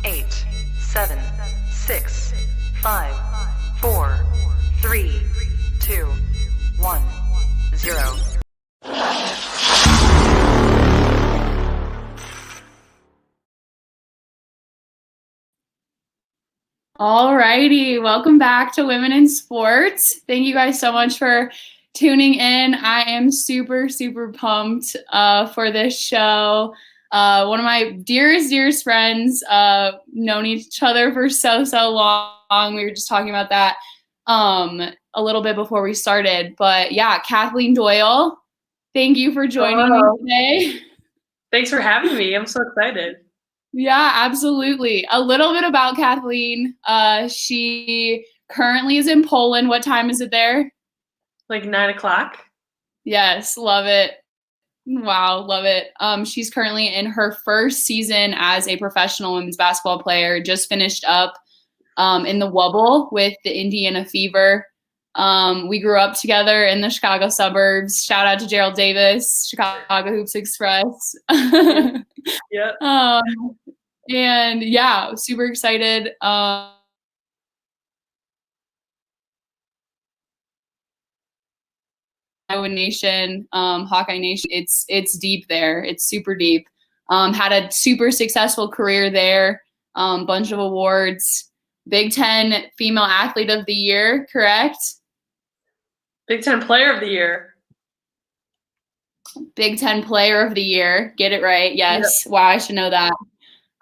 8, 7, 6, 5, 4, 3, 2, 1, 0. All righty, welcome back to Women in Sports. Thank you guys so much for tuning in. I am super pumped for this show. One of my dearest friends, known each other for so long. We were just talking about that a little bit before we started. But yeah, Kathleen Doyle, thank you for joining me today. Thanks for having me. I'm so excited. Yeah, absolutely. A little bit about Kathleen. She currently is in Poland. What time is it there? Like 9 o'clock? Yes, love it. Wow, love it. She's currently in her first season as a professional women's basketball player, just finished up in the Wubble with the Indiana Fever. We grew up together in the Chicago suburbs. Shout out to Gerald Davis, Chicago Hoops Express. Yeah. And yeah, super excited. Iowa Nation, Hawkeye Nation, it's deep there. It's super deep. Had a super successful career there. Bunch of awards. Big Ten Female Athlete of the Year, correct? Big Ten Player of the Year. Big Ten Player of the Year. Get it right. Yes. Yep. Wow, I should know that.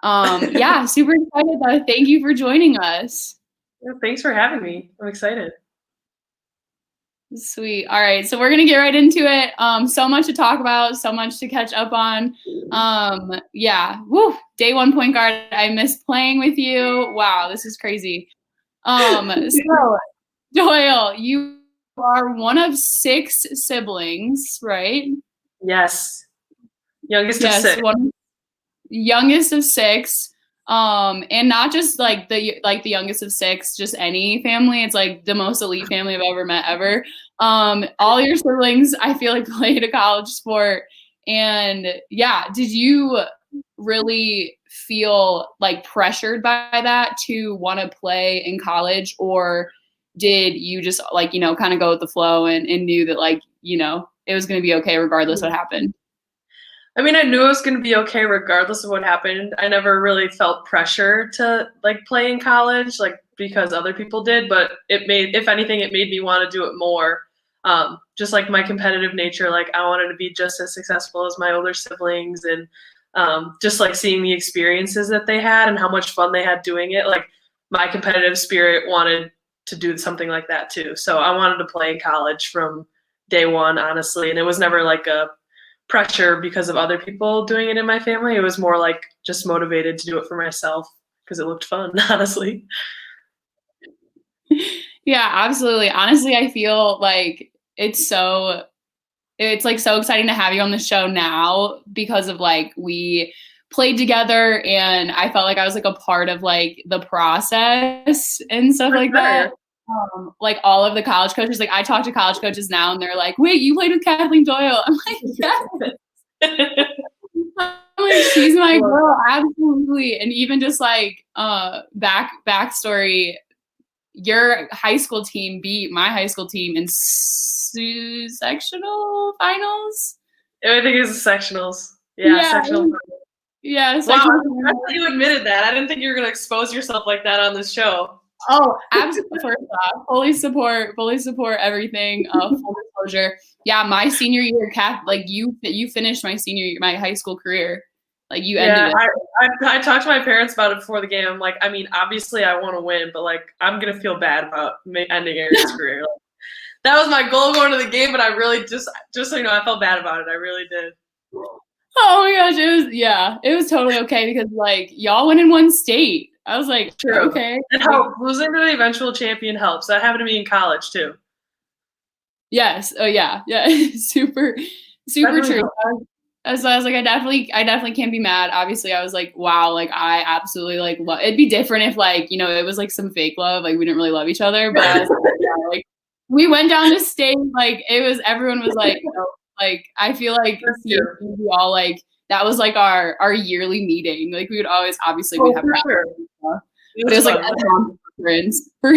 Yeah, super excited though. Thank you for joining us. Yeah, thanks for having me. I'm excited. Sweet. All right, so we're gonna get right into it. So much to talk about, so much to catch up on. Yeah. Woo. Day one point guard. I miss playing with you. Wow, this is crazy. So Doyle, you are one of 6 siblings, right? Yes. Youngest of 6. Youngest of 6. And not just like the youngest of 6, just any family. It's like the most elite family I've ever met ever. All your siblings, I feel like, played a college sport. And yeah, did you really feel like pressured by that to want to play in college, or did you just like, kind of go with the flow and knew that like, it was going to be okay regardless what happened? I mean, I knew it was going to be okay regardless of what happened. I never really felt pressure to like play in college, like because other people did, but if anything, it made me want to do it more. Just like my competitive nature, like I wanted to be just as successful as my older siblings, and just like seeing the experiences that they had and how much fun they had doing it. Like my competitive spirit wanted to do something like that too. So I wanted to play in college from day one, honestly. And it was never like a pressure because of other people doing it in my family. It was more like just motivated to do it for myself because it looked fun, honestly. Yeah, absolutely. Honestly, I feel like it's like so exciting to have you on the show now because of like we played together and I felt like I was like a part of like the process and stuff like that. Like all of the college coaches, like I talk to college coaches now and they're like, wait, you played with Kathleen Doyle. I'm like, yes. I'm like, she's my girl, absolutely. And even just like backstory, your high school team beat my high school team in sectional finals. I think it was the sectionals. Yeah, sectional. Yeah. Wow, I thought you admitted that. I didn't think you were going to expose yourself like that on this show. Oh, absolutely. First off, fully support everything. Full disclosure. Yeah, my senior year, like you finished my senior year, my high school career. Like you ended it. I talked to my parents about it before the game. I'm like, I mean, obviously I want to win, but like I'm gonna feel bad about ending Aaron's career. Like, that was my goal going to the game, but I really just so you know, I felt bad about it. I really did. Oh my gosh, it was totally okay because like y'all went in one state. I was like, true. Okay. It helped. Losing to the eventual champion helps. That happened to me in college too. Yes. Oh yeah. Yeah. super true. I was like, I definitely can't be mad. Obviously, I was like, wow, like I absolutely like love. It'd be different if like it was like some fake love, like we didn't really love each other, but I was like, yeah, like we went down the state, like it was everyone was like, like I feel like we all like that was like our yearly meeting. Like we would always, obviously we'd have for sure. but it was like a conference for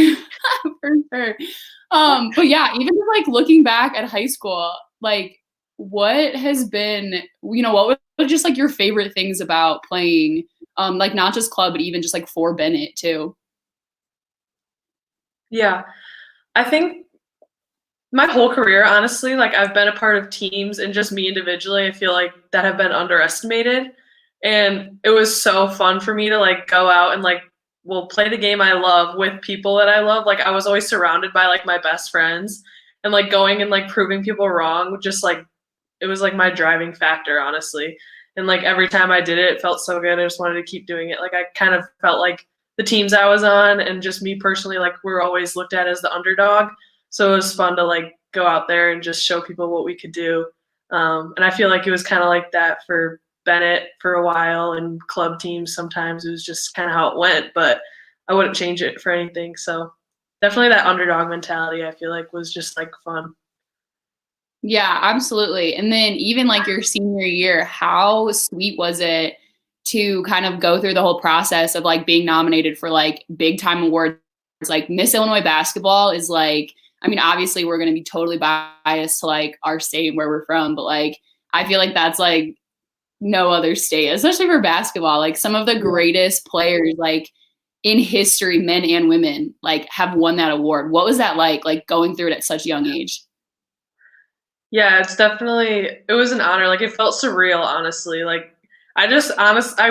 for sure. But yeah, even like looking back at high school, like what has been, what were just like your favorite things about playing, like not just club, but even just like for Bennett too? Yeah, I think my whole career, honestly, like I've been a part of teams and just me individually, I feel like that have been underestimated. And it was so fun for me to like go out and like, well, play the game I love with people that I love. Like I was always surrounded by like my best friends and like going and like proving people wrong, just like it was like my driving factor, honestly. And like every time I did it, it felt so good. I just wanted to keep doing it. Like I kind of felt like the teams I was on and just me personally, like we're always looked at as the underdog. So it was fun to like go out there and just show people what we could do. And I feel like it was kind of like that for Bennett for a while and club teams. Sometimes it was just kind of how it went, but I wouldn't change it for anything. So definitely that underdog mentality, I feel like was just like fun. Yeah, absolutely. And then even like your senior year, how sweet was it to kind of go through the whole process of like being nominated for like big time awards? Like Miss Illinois basketball is like, I mean, obviously we're going to be totally biased to like our state and where we're from, but like, I feel like that's like no other state, especially for basketball. Like some of the greatest players like in history, men and women, like have won that award. What was that like going through it at such a young age? Yeah, it was an honor. Like it felt surreal, honestly. Like I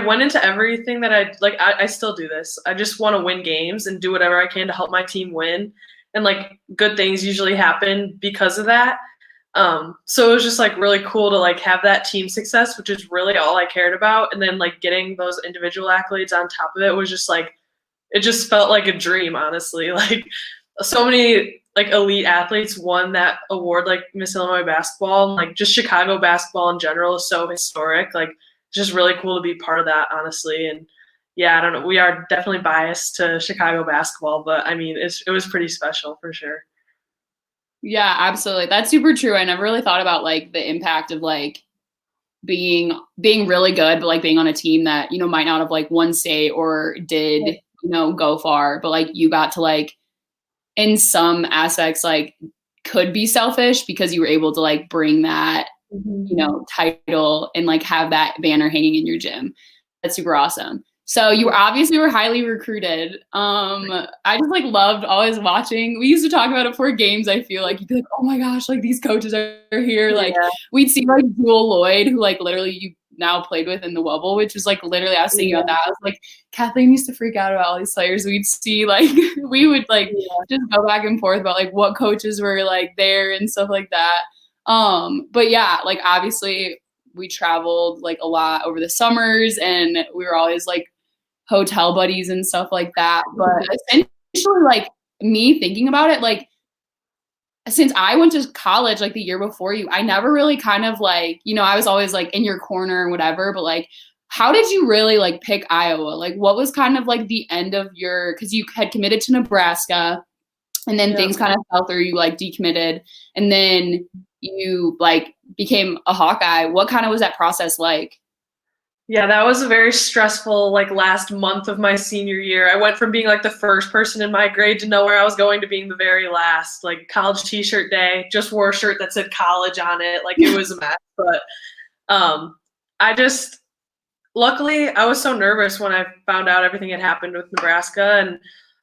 went into everything that I still do this. I just want to win games and do whatever I can to help my team win. And like good things usually happen because of that. So it was just like really cool to like have that team success, which is really all I cared about. And then like getting those individual accolades on top of it was just like, it just felt like a dream, honestly. Like so many like elite athletes won that award, like Miss Illinois basketball, and like just Chicago basketball in general is so historic. Like it's just really cool to be part of that, honestly. And yeah, I don't know. We are definitely biased to Chicago basketball, but I mean, it was pretty special for sure. Yeah, absolutely. That's super true. I never really thought about like the impact of like being really good, but like being on a team that, might not have like won state or did, go far, but like you got to like in some aspects like could be selfish because you were able to like bring that, title and like have that banner hanging in your gym. That's super awesome. So you obviously were highly recruited. I just like loved always watching. We used to talk about it before games. I feel like you'd be like, oh my gosh, like these coaches are here. Like we'd see like Doyle Lloyd, who like literally you now played with in the Wubble, which was like literally I was thinking about that. I was like, Kathleen used to freak out about all these players. We'd see like we would like just go back and forth about like what coaches were like there and stuff like that. But yeah, like obviously we traveled like a lot over the summers and we were always like hotel buddies and stuff like that. But essentially, like me thinking about it, like since I went to college like the year before you, I never really kind of like, I was always like in your corner and whatever, but like how did you really like pick Iowa? Like what was kind of like the end of because you had committed to Nebraska and then things kind of fell through, you like decommitted and then you like became a Hawkeye. What kind of was that process like? Yeah, that was a very stressful like last month of my senior year. I went from being like the first person in my grade to know where I was going to being the very last. Like college t-shirt day, just wore a shirt that said college on it. Like it was a mess. But I just luckily I was so nervous when I found out everything had happened with Nebraska, and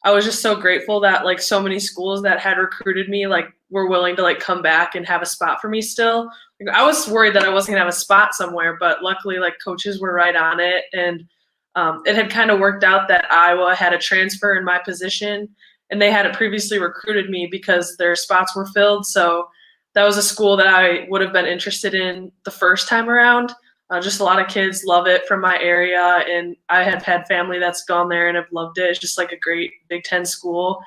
I was just so grateful that like so many schools that had recruited me like were willing to like come back and have a spot for me still. Like, I was worried that I wasn't gonna have a spot somewhere, but luckily like coaches were right on it, and it had kind of worked out that Iowa had a transfer in my position, and they had previously recruited me because their spots were filled. So that was a school that I would have been interested in the first time around. Just a lot of kids love it from my area, and I have had family that's gone there and have loved it. It's just like a great Big Ten school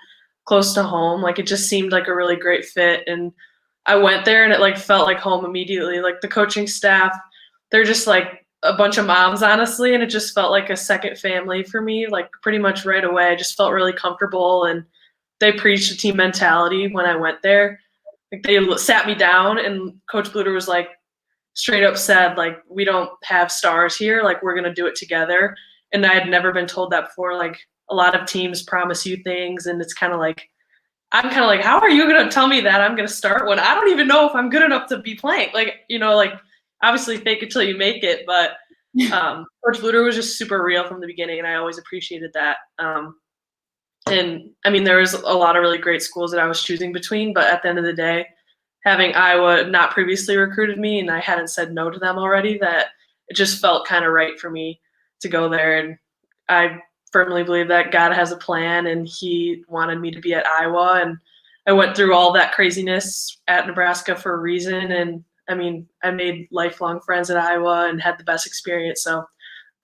close to home. Like it just seemed like a really great fit, and I went there and it like felt like home immediately. Like the coaching staff, they're just like a bunch of moms, honestly, and it just felt like a second family for me. Like pretty much right away, I just felt really comfortable, and they preached a team mentality when I went there. Like they sat me down, and Coach Bluter was like, straight up said, like, we don't have stars here, like, we're gonna do it together. And I had never been told that before. Like, a lot of teams promise you things, and it's kind of like, I'm kind of like, how are you gonna tell me that I'm gonna start when I don't even know if I'm good enough to be playing? Like, like, obviously fake it till you make it, but Coach Luter was just super real from the beginning, and I always appreciated that. And I mean, there was a lot of really great schools that I was choosing between, but at the end of the day, having Iowa not previously recruited me and I hadn't said no to them already, that it just felt kind of right for me to go there. And I firmly believe that God has a plan, and he wanted me to be at Iowa. And I went through all that craziness at Nebraska for a reason. And I mean, I made lifelong friends at Iowa and had the best experience. So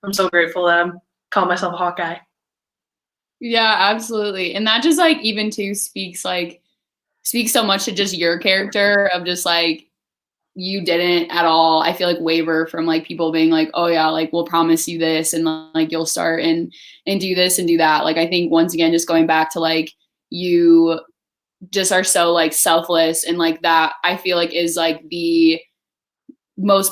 I'm so grateful that I'm calling myself a Hawkeye. Yeah, absolutely. And that just like even too speaks so much to just your character of just like you didn't at all, I feel like, waver from like people being like, oh yeah, like we'll promise you this and like you'll start and do this and do that. Like I think once again, just going back to like you just are so like selfless, and like that I feel like is like it was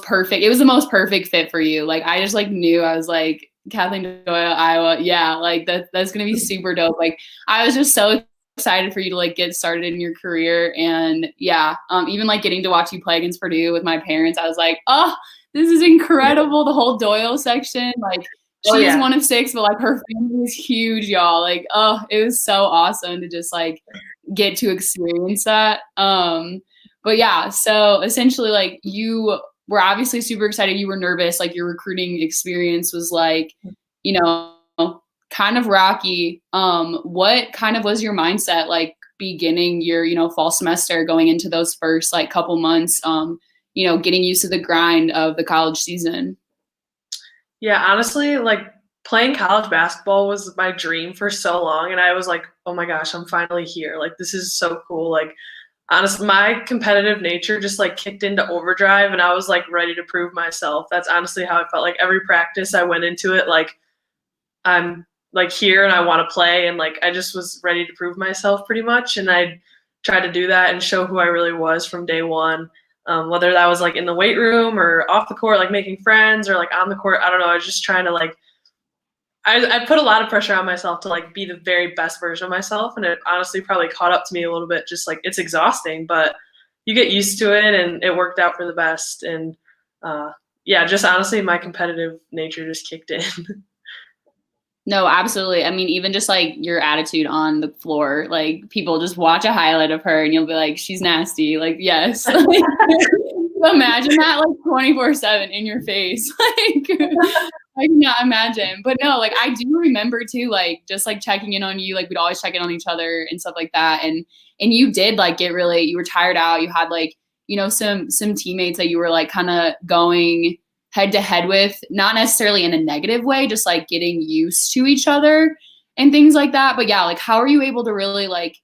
the most perfect fit for you. Like I just like knew, I was like, Kathleen Doyle, Iowa. Yeah, like that's gonna be super dope. Like I was just so excited for you to like get started in your career. And yeah, even like getting to watch you play against Purdue with my parents, I was like, oh, this is incredible. The whole Doyle section, like she's one of 6, but like her family is huge, y'all. Like, oh, it was so awesome to just like get to experience that. But yeah, so essentially like you were obviously super excited. You were nervous. Like your recruiting experience was like, kind of rocky. What kind of was your mindset like beginning your, fall semester, going into those first like couple months, getting used to the grind of the college season? Yeah, honestly, like playing college basketball was my dream for so long. And I was like, oh my gosh, I'm finally here. Like, this is so cool. Like, honestly, my competitive nature just like kicked into overdrive, and I was like ready to prove myself. That's honestly how I felt. Like every practice I went into it, like I'm like here and I want to play, and like I just was ready to prove myself pretty much. And I tried to do that and show who I really was from day one. Whether that was like in the weight room or off the court, like making friends, or like on the court, I don't know. I was just trying to like, I put a lot of pressure on myself to like be the very best version of myself. And it honestly probably caught up to me a little bit. Just like, it's exhausting, but you get used to it, and it worked out for the best. And yeah, just honestly, my competitive nature just kicked in. No, absolutely. I mean, even just like your attitude on the floor, like people just watch a highlight of her and you'll be like, she's nasty. Like, yes. Imagine that like 24/7 in your face. Like, I cannot imagine. But no, like I do remember too, like just like checking in on you. Like we'd always check in on each other and stuff like that. And you did like you were tired out. You had like, some teammates that you were like kind of going head to head with, not necessarily in a negative way, just like getting used to each other and things like that. But yeah, like how are you able to really like,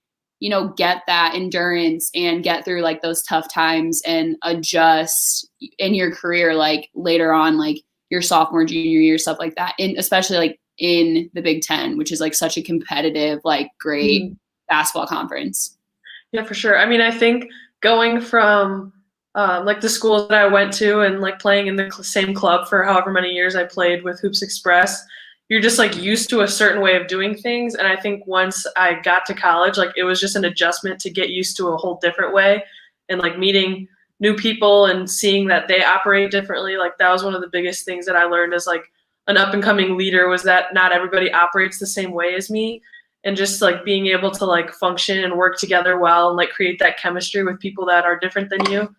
get that endurance and get through like those tough times and adjust in your career, like later on, like your sophomore, junior year, stuff like that. And especially like in the Big Ten, which is like such a competitive, like great basketball conference. Yeah, for sure. I mean, I think going from like the schools that I went to and like playing in the same club for however many years I played with Hoops Express, you're just like used to a certain way of doing things. And I think once I got to college, like it was just an adjustment to get used to a whole different way, and like meeting new people and seeing that they operate differently. Like that was one of the biggest things that I learned as like an up and coming leader, was that not everybody operates the same way as me. And just like being able to like function and work together well and like create that chemistry with people that are different than you.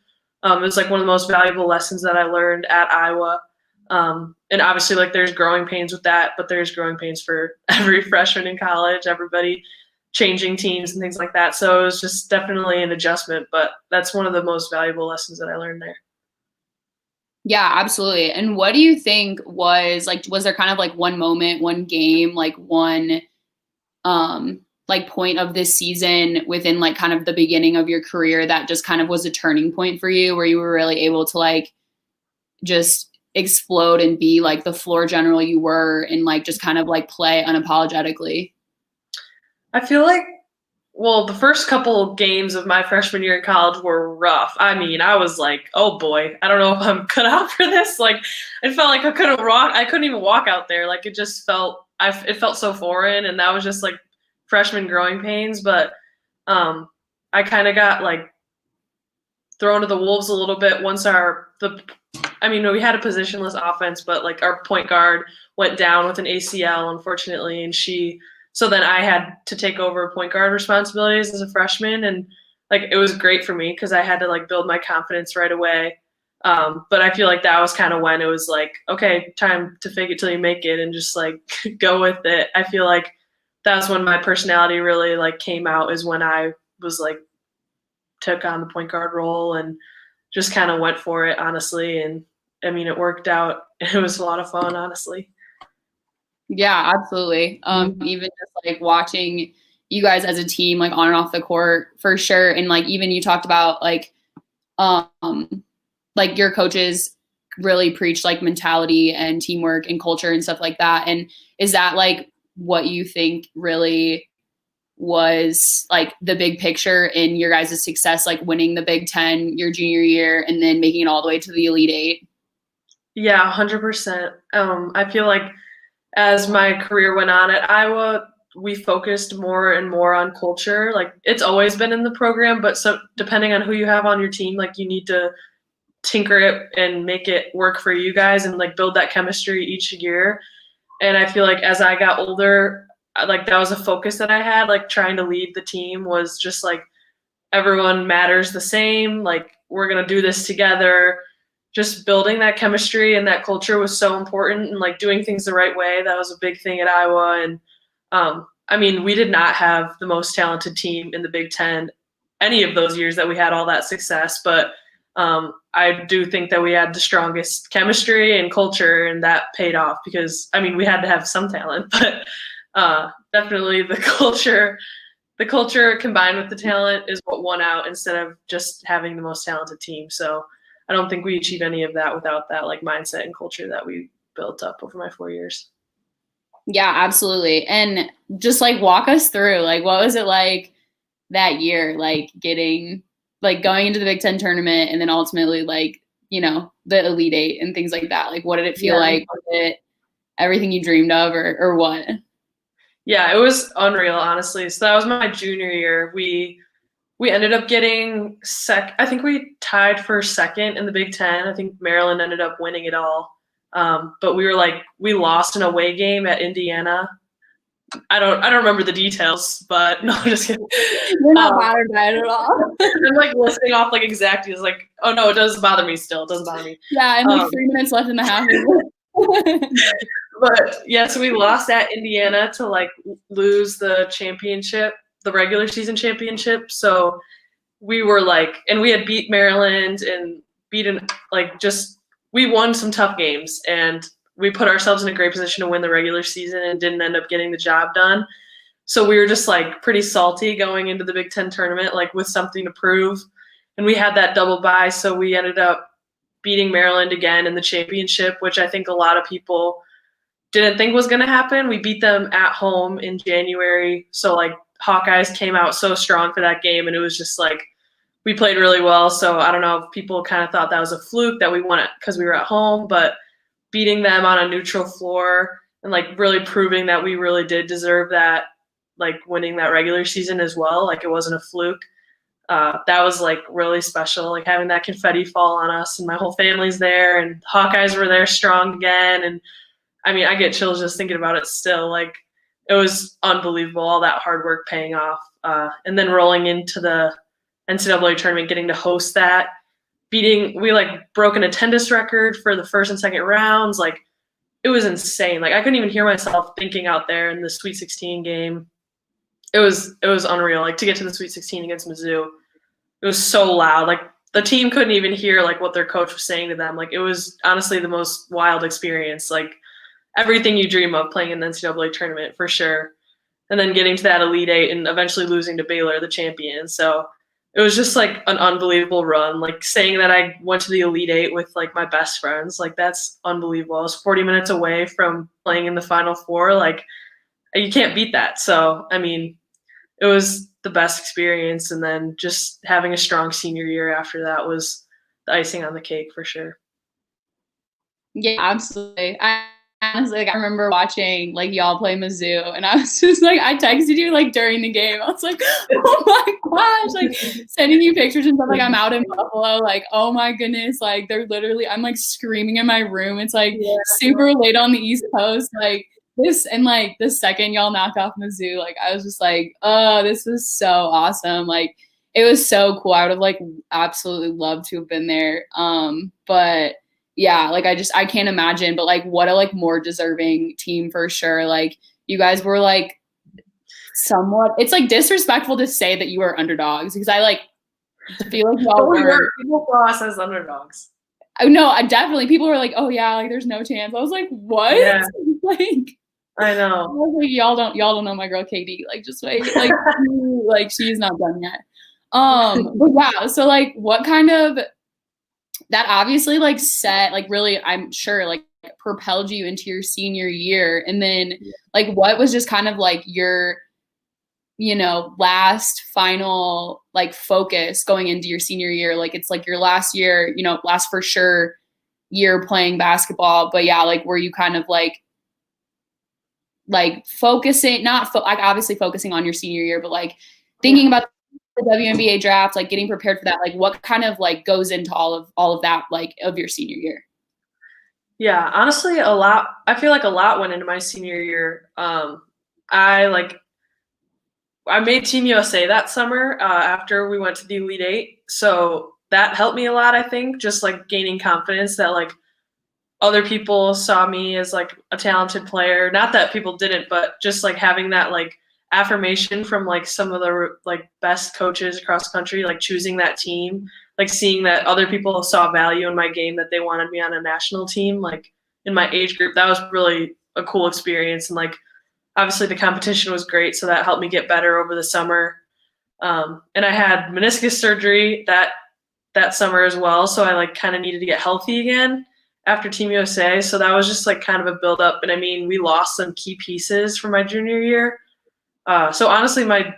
It was like one of the most valuable lessons that I learned at Iowa. And obviously like there's growing pains with that, but there's growing pains for every freshman in college, everybody changing teams and things like that. So it was just definitely an adjustment, but that's one of the most valuable lessons that I learned there. Yeah, absolutely. And what do you think was there kind of like one moment, one game, like one like point of this season within like kind of the beginning of your career that just kind of was a turning point for you, where you were really able to like just explode and be like the floor general you were, and like just kind of like play unapologetically? I feel like Well, the first couple games of my freshman year in college were rough. I mean, I was like, "Oh boy, I don't know if I'm cut out for this." Like, it felt like I couldn't walk. I couldn't even walk out there. Like, it just felt. It felt so foreign, and that was just like freshman growing pains. But I kind of got like thrown to the wolves a little bit once I mean, we had a positionless offense, but like our point guard went down with an ACL, unfortunately, and so then I had to take over point guard responsibilities as a freshman, and like it was great for me because I had to like build my confidence right away. But I feel like that was kind of when it was like, okay, time to fake it till you make it, and just like go with it. I feel like that's when my personality really like came out, is when I was like took on the point guard role and just kind of went for it, honestly. And I mean, it worked out. It was a lot of fun, honestly. Yeah, absolutely. Even just like watching you guys as a team, like on and off the court, for sure. And like even you talked about like your coaches really preach like mentality and teamwork and culture and stuff like that. And is that like what you think really was like the big picture in your guys' success, like winning the Big Ten your junior year and then making it all the way to the Elite Eight? Yeah, 100%. I feel like as my career went on at Iowa, we focused more and more on culture. Like it's always been in the program, but so depending on who you have on your team, like you need to tinker it and make it work for you guys and like build that chemistry each year. And I feel like as I got older, like that was a focus that I had, like trying to lead the team was just like everyone matters the same. Like we're going to do this together. Just building that chemistry and that culture was so important, and like doing things the right way. That was a big thing at Iowa. And I mean, we did not have the most talented team in the Big Ten any of those years that we had all that success. But I do think that we had the strongest chemistry and culture, and that paid off because, I mean, we had to have some talent, but definitely the culture combined with the talent is what won out instead of just having the most talented team. So I don't think we achieve any of that without that like mindset and culture that we built up over my 4 years. Yeah, absolutely. And just like walk us through, like, what was it like that year, like getting, like going into the Big Ten tournament and then ultimately like, you know, the Elite Eight and things like that? Like, what did it feel like? Was it everything you dreamed of or what? Yeah, it was unreal, honestly. So that was my junior year. We ended up getting I think we tied for second in the Big Ten. I think Maryland ended up winning it all. But we lost an away game at Indiana. I don't remember the details, but no, just kidding. You're not bothered by it at all. I'm like listing off like exactly. It's like, oh no, it doesn't bother me still. It doesn't bother me. Yeah, and like 3 minutes left in the half. But yeah, so we lost at Indiana to like lose the championship, the regular season championship. So we were like, and we had beat Maryland and we won some tough games, and we put ourselves in a great position to win the regular season and didn't end up getting the job done. So we were just like pretty salty going into the Big Ten tournament, like with something to prove. And we had that double bye, so we ended up beating Maryland again in the championship, which I think a lot of people didn't think was going to happen. We beat them at home in January. So like Hawkeyes came out so strong for that game, and it was just like we played really well. So I don't know if people kind of thought that was a fluke that we won it because we were at home, but beating them on a neutral floor and like really proving that we really did deserve that, like winning that regular season as well. Like it wasn't a fluke. That was like really special, like having that confetti fall on us, and my whole family's there, and Hawkeyes were there strong again. And I mean, I get chills just thinking about it still. Like it was unbelievable, all that hard work paying off. And then rolling into the NCAA tournament, getting to host that, we like broke an attendance record for the first and second rounds. Like it was insane. Like I couldn't even hear myself thinking out there in the Sweet 16 game. It was unreal. Like to get to the Sweet 16 against Mizzou, it was so loud. Like the team couldn't even hear like what their coach was saying to them. Like it was honestly the most wild experience. Like everything you dream of playing in the NCAA tournament for sure. And then getting to that Elite Eight and eventually losing to Baylor, the champion. So it was just like an unbelievable run. Like saying that I went to the Elite Eight with like my best friends, like that's unbelievable. I was 40 minutes away from playing in the Final Four. Like you can't beat that. So, I mean, it was the best experience. And then just having a strong senior year after that was the icing on the cake for sure. Yeah, absolutely. I honestly, like, I remember watching like y'all play Mizzou, and I was just like, I texted you like during the game. I was like, oh my gosh, like sending you pictures and stuff. Like I'm out in Buffalo, like oh my goodness, like they're literally. I'm like screaming in my room. It's like super late on the East Coast, like this, and like the second y'all knocked off Mizzou, like I was just like, oh, this was so awesome. Like it was so cool. I would have like absolutely loved to have been there. But yeah, like I can't imagine, but like what a like more deserving team for sure. Like you guys were like somewhat, it's like disrespectful to say that you were underdogs because I like feel like y'all were. People saw us as underdogs. No, I definitely, people were like, oh yeah, like there's no chance. I was like, what? Yeah. Like I know. I was like, y'all don't know my girl Katie. Like just wait. Like she's not done yet. But yeah, so like what kind of that obviously like set like really I'm sure like propelled you into your senior year, and then like what was just kind of like your last final like focus going into your senior year? Like it's like your last year, last for sure year playing basketball, but yeah, like were you kind of like focusing like obviously focusing on your senior year, but like thinking about the WNBA draft, like getting prepared for that, like what kind of like goes into all of that like of your senior year? Yeah, honestly, a lot. I feel like a lot went into my senior year. I made Team USA that summer after we went to the Elite Eight, so that helped me a lot. I think just like gaining confidence that like other people saw me as like a talented player. Not that people didn't, but just like having that like affirmation from like some of the like best coaches across the country, like choosing that team, like seeing that other people saw value in my game, that they wanted me on a national team, like in my age group. That was really a cool experience. And like, obviously the competition was great. So that helped me get better over the summer. And I had meniscus surgery that summer as well. So I like kind of needed to get healthy again after Team USA. So that was just like kind of a build up. And I mean, we lost some key pieces from my junior year. So honestly, my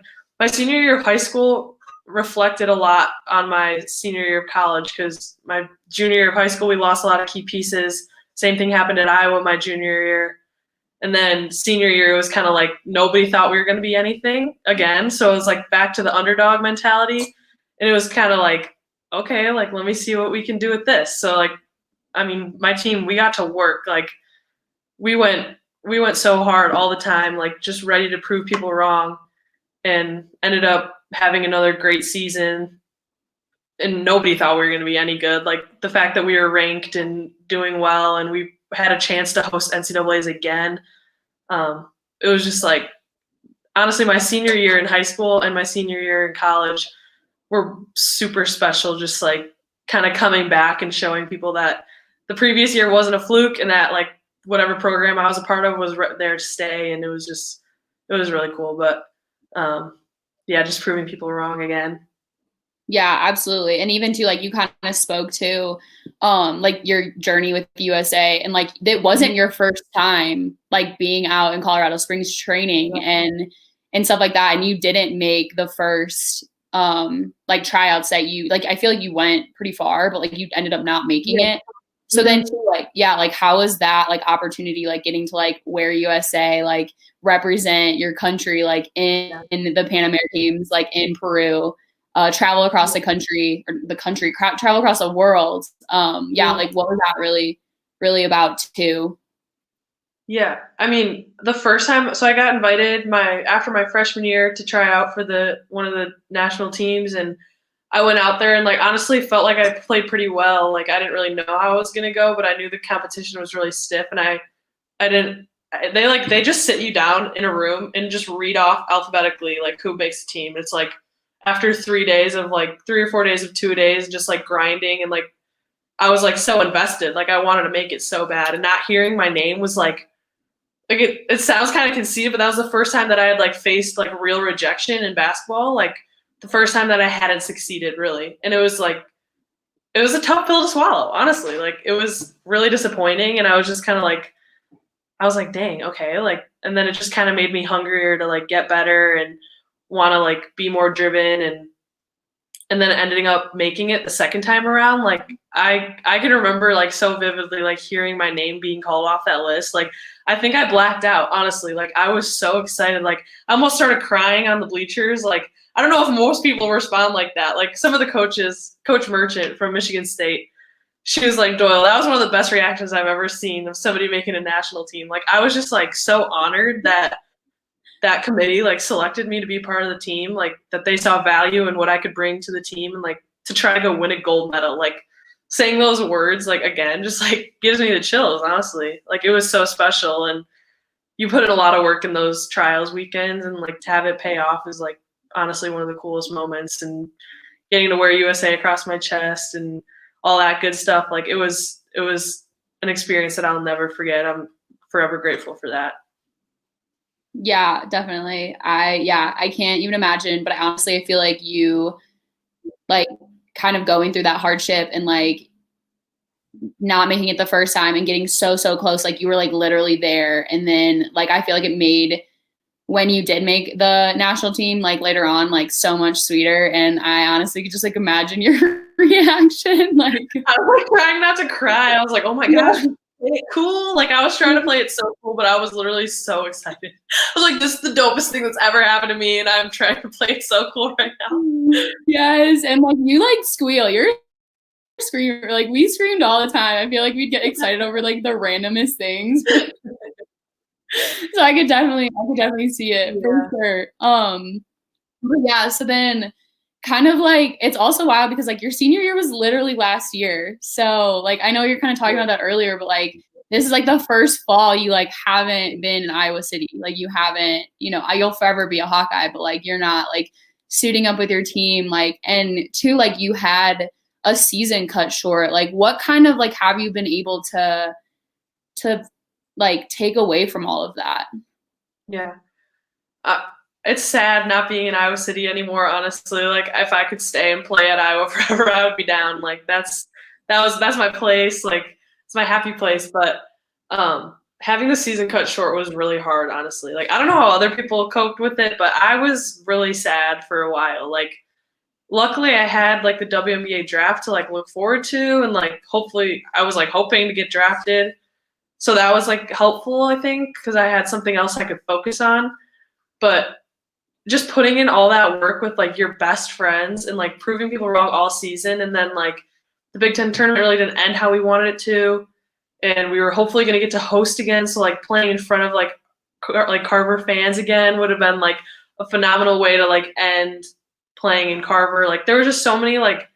senior year of high school reflected a lot on my senior year of college, because my junior year of high school, we lost a lot of key pieces. Same thing happened at Iowa my junior year. And then senior year, it was kind of like nobody thought we were going to be anything again. So it was like back to the underdog mentality. And it was kind of like, okay, like let me see what we can do with this. So like, I mean, my team, we got to work. Like we went so hard all the time, like just ready to prove people wrong, and ended up having another great season. And nobody thought we were going to be any good. Like the fact that we were ranked and doing well, and we had a chance to host NCAAs again. It was just like, honestly, my senior year in high school and my senior year in college were super special. Just like kind of coming back and showing people that the previous year wasn't a fluke, and that like whatever program I was a part of was there to stay. And it was really cool. But yeah, just proving people wrong again. Yeah, absolutely. And even too, like you kind of spoke to like your journey with USA, and like it wasn't your first time like being out in Colorado Springs training and stuff like that, and you didn't make the first like tryouts that you like. I feel like you went pretty far, but like you ended up not making it. So then too, like, yeah, like how was that like opportunity, like getting to like wear USA, like represent your country, like in the Pan American Games, like in Peru, travel across the country, travel across the world. Yeah, like what was that really, really about too? Yeah, I mean, the first time, so I got invited after my freshman year to try out for one of the national teams, and I went out there and like honestly felt like I played pretty well. Like I didn't really know how I was gonna go, but I knew the competition was really stiff, and they just sit you down in a room and just read off alphabetically like who makes the team. It's like after 3 days of like 3 or 4 days of 2 days, just like grinding, and like I was like so invested, like I wanted to make it so bad, and not hearing my name was like it sounds kind of conceited, but that was the first time that I had like faced like real rejection in basketball. Like the first time that I hadn't succeeded really. And it was a tough pill to swallow, honestly. Like it was really disappointing. And I was just kind of like, I was like, dang, okay. Like, and then it just kind of made me hungrier to like get better. And want to like be more driven, and then ending up making it the second time around. Like I can remember like so vividly like hearing my name being called off that list. Like I think I blacked out, honestly. Like I was so excited. Like I almost started crying on the bleachers. Like I don't know if most people respond like that. Like some of the coaches, Coach Merchant from Michigan State, she was like, Doyle, that was one of the best reactions I've ever seen of somebody making a national team. Like I was just like so honored that that committee like selected me to be part of the team, like that they saw value in what I could bring to the team, and like to try to go win a gold medal. Like saying those words like again just like gives me the chills, honestly. Like it was so special, and you put in a lot of work in those trials weekends, and like to have it pay off is like honestly one of the coolest moments. And getting to wear USA across my chest and all that good stuff, like it was an experience that I'll never forget. I'm forever grateful for that. Yeah, definitely. I can't even imagine, but honestly, I feel like you like kind of going through that hardship and like not making it the first time and getting so close, like you were like literally there. And then like I feel like it made when you did make the national team like later on like so much sweeter. And I honestly could just like imagine your reaction. Like I was like trying not to cry. I was like, oh my gosh, play it cool. Like I was trying to play it so cool, but I was literally so excited. I was like, this is the dopest thing that's ever happened to me, and I'm trying to play it so cool right now. Yes, and like you like squeal. You're a screamer. Like we screamed all the time. I feel like we'd get excited over like the randomest things. So I could definitely see it for sure. But yeah, so then kind of like it's also wild because like your senior year was literally last year. So like I know you're kind of talking about that earlier, but like this is like the first fall you like haven't been in Iowa City. Like you haven't, you know, you'll forever be a Hawkeye, but like you're not like suiting up with your team. Like, and two, like you had a season cut short. Like what kind of like have you been able to like take away from all of that? Yeah. It's sad not being in Iowa City anymore, honestly. Like if I could stay and play at Iowa forever, I would be down. Like that's my place. Like it's my happy place. But having the season cut short was really hard, honestly. Like I don't know how other people coped with it, but I was really sad for a while. Like luckily I had like the WNBA draft to like look forward to, and like hopefully I was like hoping to get drafted. So that was like helpful, I think, because I had something else I could focus on. But just putting in all that work with like your best friends and like proving people wrong all season, and then like the Big Ten tournament really didn't end how we wanted it to, and we were hopefully going to get to host again. So like playing in front of like Carver fans again would have been like a phenomenal way to like end playing in Carver. Like there were just so many like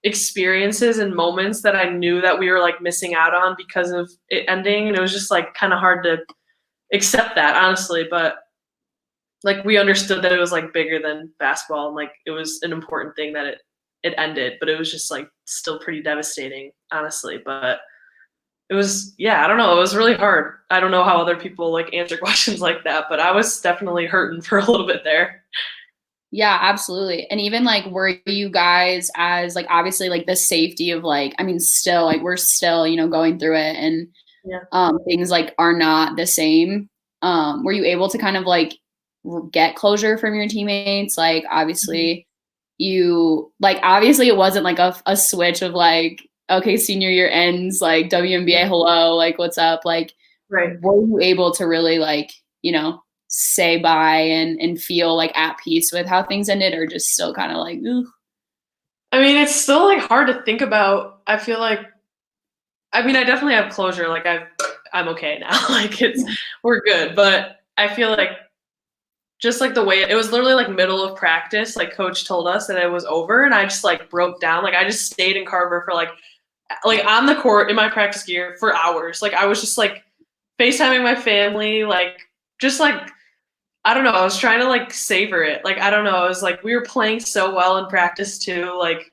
experiences and moments that I knew that we were like missing out on because of it ending, and it was just like kind of hard to accept that, honestly. But like we understood that it was like bigger than basketball, and like it was an important thing that it ended, but it was just like still pretty devastating, honestly. But it was, yeah, I don't know, it was really hard. I don't know how other people like answer questions like that, but I was definitely hurting for a little bit there. Yeah, absolutely. And even like, were you guys as like, obviously like the safety of like, I mean, still like, we're still, you know, going through it, and things like are not the same. Were you able to kind of like get closure from your teammates? Like, obviously you like, obviously it wasn't like a switch of like, okay, senior year ends, like WNBA, hello, like what's up? Like, Right. were you able to really like, you know, say bye and feel like at peace with how things ended, or just still kind of like, ooh? I mean, it's still like hard to think about. I feel like, I mean, I definitely have closure. Like I'm okay now. Like we're good. But I feel like just like the way it was literally like middle of practice, like coach told us that it was over, and I just like broke down. Like I just stayed in Carver for like on the court in my practice gear for hours. Like I was just like FaceTiming my family, like just like, I don't know, I was trying to like savor it. Like I don't know, I was like, we were playing so well in practice too. Like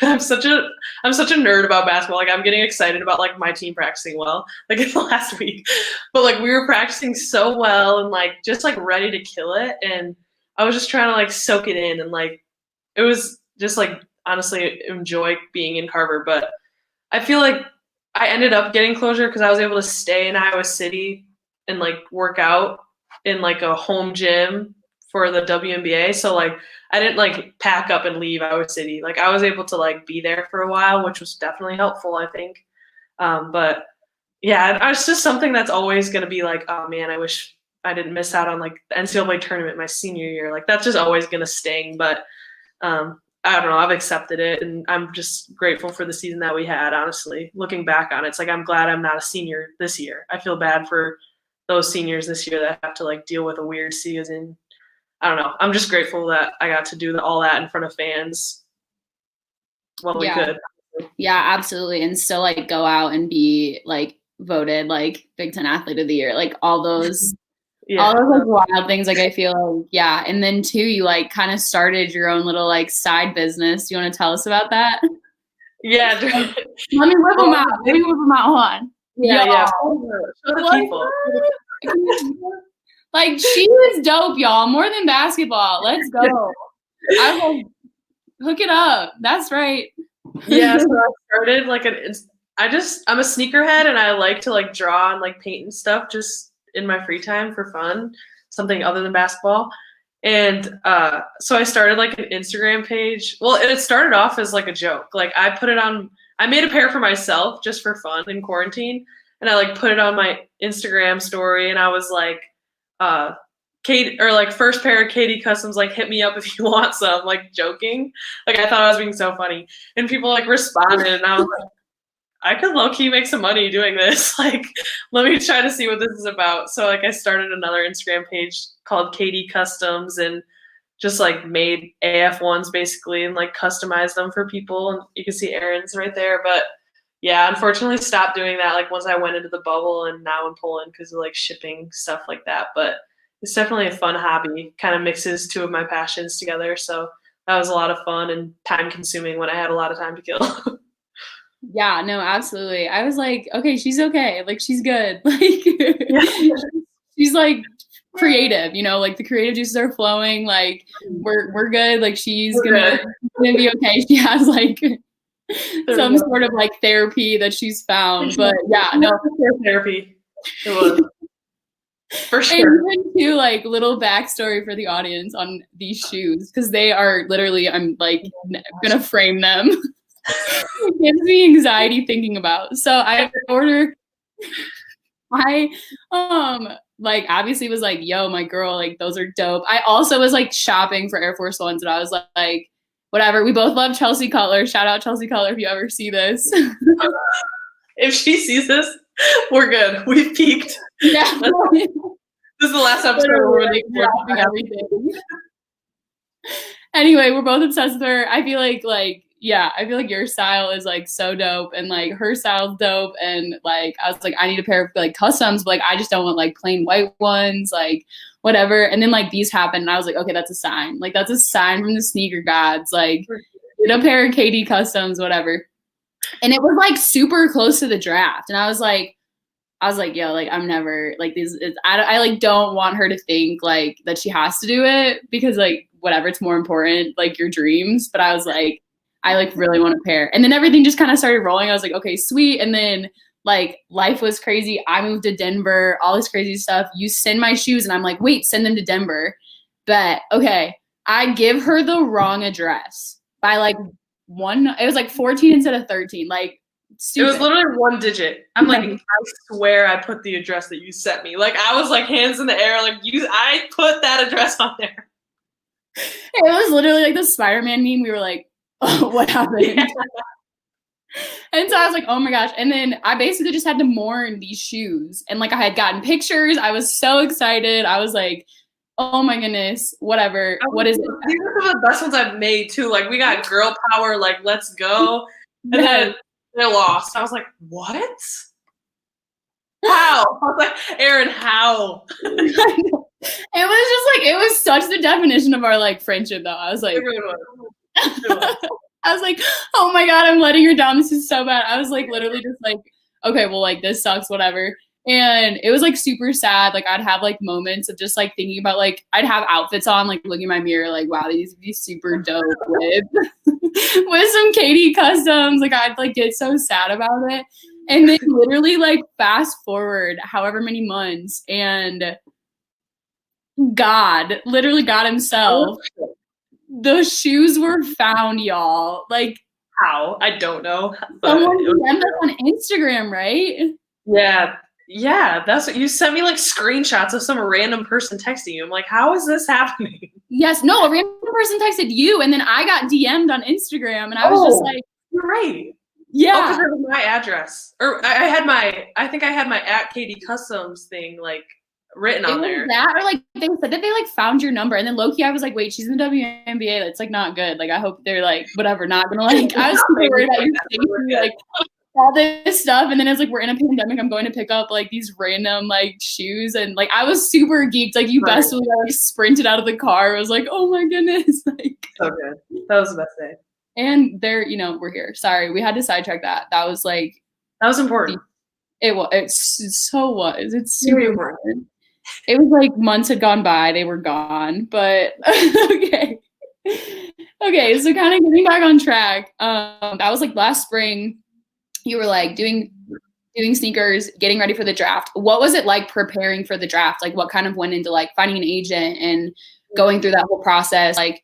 I'm such a nerd about basketball. Like I'm getting excited about like my team practicing well, like in the last week. But like we were practicing so well and like just like ready to kill it. And I was just trying to like soak it in, and like it was just like honestly enjoy being in Carver. But I feel like I ended up getting closure because I was able to stay in Iowa City and like work out in like a home gym for the WNBA. So like I didn't like pack up and leave Iowa City. Like I was able to like be there for a while, which was definitely helpful, I think. But yeah, it's just something that's always going to be like, oh man, I wish I didn't miss out on like the NCAA tournament my senior year. Like that's just always going to sting. But I don't know. I've accepted it, and I'm just grateful for the season that we had. Honestly, looking back on it, it's like I'm glad I'm not a senior this year. I feel bad for those seniors this year that have to like deal with a weird season. I don't know. I'm just grateful that I got to do all that in front of fans while we could. Yeah, absolutely. And still like go out and be like voted like Big Ten Athlete of the Year, like all those all those like wild things. Like I feel like, yeah. And then too, you like kind of started your own little like side business. Do you want to tell us about that? Yeah. Let me whip them out. Let me whip them out. Hold on. Yeah. Show the people. Like she is dope, y'all. More than basketball. Let's go. I will hook it up. That's right. Yeah. So I started like I'm a sneakerhead, and I like to like draw and like paint and stuff just in my free time for fun, something other than basketball. And so I started like an Instagram page. Well, it started off as like a joke. Like I made a pair for myself just for fun in quarantine. And I like put it on my Instagram story, and I was like, Kate, or like first pair of Katie Customs, like hit me up if you want some, like joking. Like I thought I was being so funny. And people like responded, and I was like, I could low-key make some money doing this. Like, let me try to see what this is about. So like I started another Instagram page called Katie Customs, and just like made AF ones basically, and like customized them for people. And you can see Erin's right there. But yeah, unfortunately stopped doing that like once I went into the bubble, and now in Poland because of like shipping stuff like that. But it's definitely a fun hobby. Kind of mixes two of my passions together. So that was a lot of fun and time consuming when I had a lot of time to kill. Yeah, no, absolutely. I was like, okay, she's okay. Like she's good. Like she's like creative, you know, like the creative juices are flowing. Like we're good. Like she's gonna be okay. She has like some sort of like therapy that she's found. But yeah, no therapy. It was. For sure. And even too, like little backstory for the audience on these shoes, because they are literally, I'm like gonna frame them. It gives me anxiety thinking about. So I like obviously was like, yo, my girl, like those are dope. I also was like shopping for Air Force Ones, and I was like, whatever. We both love Chelsea Cutler. Shout out Chelsea Cutler if you ever see this. If she sees this, we're good. We've peaked. Yeah. This is the last episode where we're like dropping everything. Anyway, we're both obsessed with her. I feel like your style is like so dope, and like her style's dope, and like I was like, I need a pair of like customs, but like I just don't want like plain white ones, like whatever. And then like these happened, and I was like, okay, that's a sign. Like that's a sign from the sneaker gods. Like get a pair of KD customs, whatever. And it was like super close to the draft, and I was like, yo, like I'm never like these. I like don't want her to think like that she has to do it, because like whatever, it's more important like your dreams. But I was like, I like really want a pair. And then everything just kind of started rolling. I was like, okay, sweet. And then like life was crazy. I moved to Denver, all this crazy stuff. You send my shoes, and I'm like, wait, send them to Denver. But okay, I give her the wrong address by like it was like 14 instead of 13. Like stupid. It was literally one digit. I'm like, I swear I put the address that you sent me. Like I was like hands in the air, like I put that address on there. It was literally like the Spider-Man meme. We were like, oh, what happened? Yeah. And so I was like, oh my gosh. And then I basically just had to mourn these shoes. And like I had gotten pictures. I was so excited. I was like, oh my goodness, whatever. What is it? These are some of the best ones I've made too. Like we got girl power, like let's go. And then they lost. I was like, what? How? I was like, Erin, how? It was just like, it was such the definition of our like friendship though. I was like, I was like, oh my God, I'm letting her down. This is so bad. I was like, literally just like, okay, well, like this sucks, whatever. And it was like super sad. Like I'd have like moments of just like thinking about like, I'd have outfits on, like looking in my mirror, like, wow, these would be super dope with some Katie customs. Like I'd like get so sad about it. And then literally like fast forward however many months, and God, literally God himself. The shoes were found, y'all. Like, How? I don't know. But someone DM'd us on Instagram, right? yeah. That's what you sent me, like screenshots of some random person texting you. I'm like, how is this happening? Yes, no, a random person texted you, and then I got DM'd on Instagram, and I was just like, you're right. yeah. Oh, because it was my address, or I think I had my @KD Customs thing like written on there. That, or like they said that they like found your number, and then low key I was like, wait, she's in the WNBA. That's like not good. Like I hope they're like whatever, not gonna like. I was super worried about your safety, like all this stuff, and then it's like we're in a pandemic. I'm going to pick up like these random like shoes, and like I was super geeked. Like you best believe I like sprinted out of the car. I was like, oh my goodness, like so good. That was the best day. And they're, we're here. Sorry, we had to sidetrack that. That was like that was important. It was. It so was. It's super important. It was like months had gone by, they were gone, but okay. Okay, so kind of getting back on track. That was like last spring. You were like doing sneakers, getting ready for the draft. What was it like preparing for the draft? Like what kind of went into like finding an agent and going through that whole process? Like,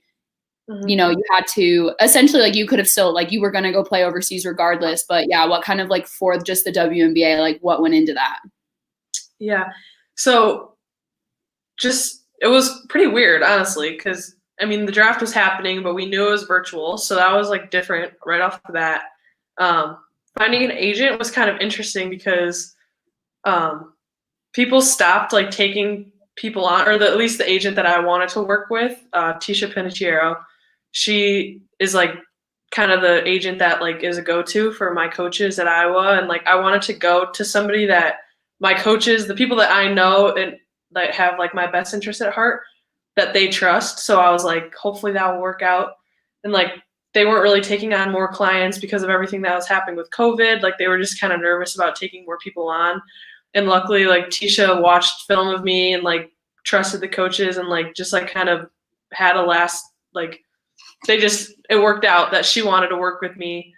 you had to essentially like you could have still like you were gonna go play overseas regardless, but yeah, what kind of like for just the WNBA, like what went into that? Yeah. So just it was pretty weird, honestly, because I mean the draft was happening, but we knew it was virtual, so that was like different right off the bat. Finding an agent was kind of interesting because people stopped like taking people on, or at least the agent that I wanted to work with, Tisha Pinatiero. She is like kind of the agent that like is a go-to for my coaches at Iowa, and like I wanted to go to somebody that my coaches, the people that I know and that have like my best interest at heart, that they trust. So I was like, hopefully that will work out. And like they weren't really taking on more clients because of everything that was happening with COVID. Like they were just kind of nervous about taking more people on. And luckily like Tisha watched film of me and like trusted the coaches and like just like kind of had a last like it worked out that she wanted to work with me,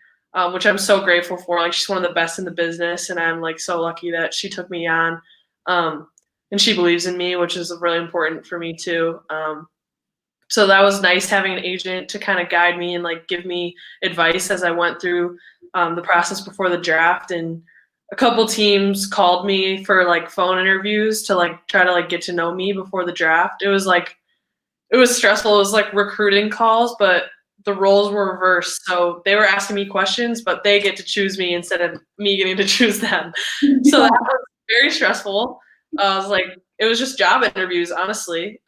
which I'm so grateful for. Like she's one of the best in the business, and I'm like so lucky that she took me on, and she believes in me, which is really important for me too. So that was nice having an agent to kind of guide me and like give me advice as I went through the process before the draft. And a couple teams called me for like phone interviews to like try to like get to know me before the draft. It was stressful. It was like recruiting calls, but the roles were reversed. So they were asking me questions, but they get to choose me instead of me getting to choose them. So that was very stressful. It was just job interviews, honestly.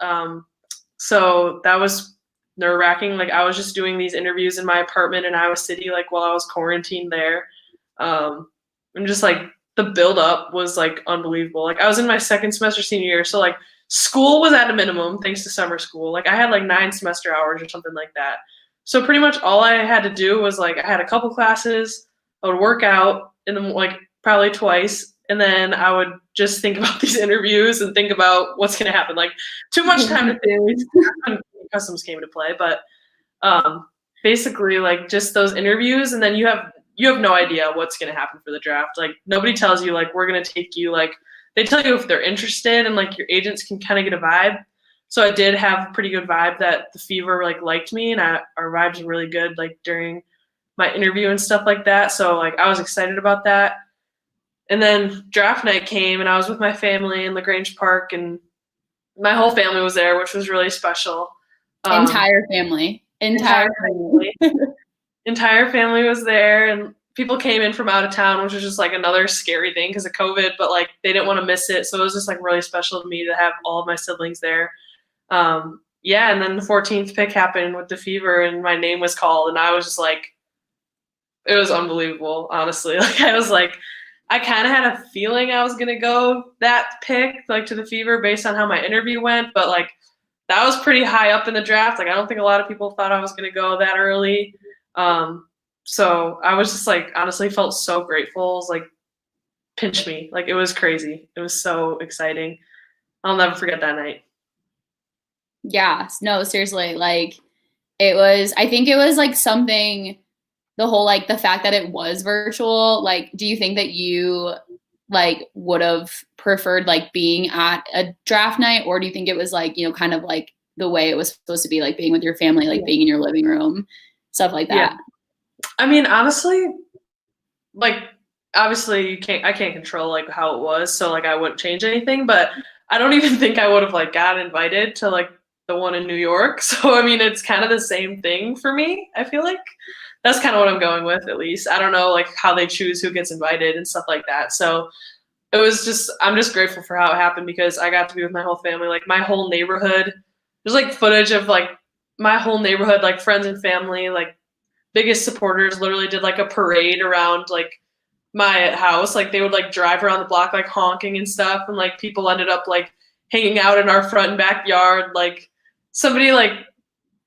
So that was nerve-wracking. Like I was just doing these interviews in my apartment in Iowa City, like while I was quarantined there. And just like the build-up was like unbelievable. Like I was in my second semester senior year, so like school was at a minimum thanks to summer school. Like I had like 9 semester hours or something like that. So pretty much all I had to do was like I had a couple classes, I would work out in the like probably twice, and then I would just think about these interviews and think about what's going to happen. Like too much time to think. Customs came into play, but basically like just those interviews, and then you have no idea what's going to happen for the draft. Like nobody tells you like we're going to take you. Like they tell you if they're interested, and like your agents can kind of get a vibe. So I did have a pretty good vibe that the Fever like liked me, and our vibes were really good like during my interview and stuff like that. So like I was excited about that. And then draft night came, and I was with my family in LaGrange Park, and my whole family was there, which was really special. Entire family Entire family was there, and people came in from out of town, which was just like another scary thing because of COVID, but like they didn't want to miss it. So it was just like really special to me to have all of my siblings there. And then the 14th pick happened with the Fever, and my name was called, and I was just like, it was unbelievable, honestly. Like I was like, I kind of had a feeling I was going to go that pick, like to the Fever based on how my interview went, but like that was pretty high up in the draft. Like I don't think a lot of people thought I was going to go that early. So I was just like, honestly felt so grateful. It was like, pinch me. Like it was crazy. It was so exciting. I'll never forget that night. Yeah, no, seriously. Like I think it was like something, the whole, like the fact that it was virtual. Like, do you think that you like would have preferred like being at a draft night, or do you think it was like, you know, kind of like the way it was supposed to be, like being with your family, like being in your living room, stuff like that? Yeah. I mean, honestly, like obviously I can't control like how it was, so like I wouldn't change anything, but I don't even think I would have like got invited to like the one in New York. So I mean, it's kind of the same thing for me. I feel like that's kind of what I'm going with, at least. I don't know like how they choose who gets invited and stuff like that. So it was just, I'm just grateful for how it happened because I got to be with my whole family, like my whole neighborhood. There's like footage of like my whole neighborhood, like friends and family, like biggest supporters literally did like a parade around like my house. Like they would like drive around the block like honking and stuff, and like people ended up like hanging out in our front and backyard. Like somebody like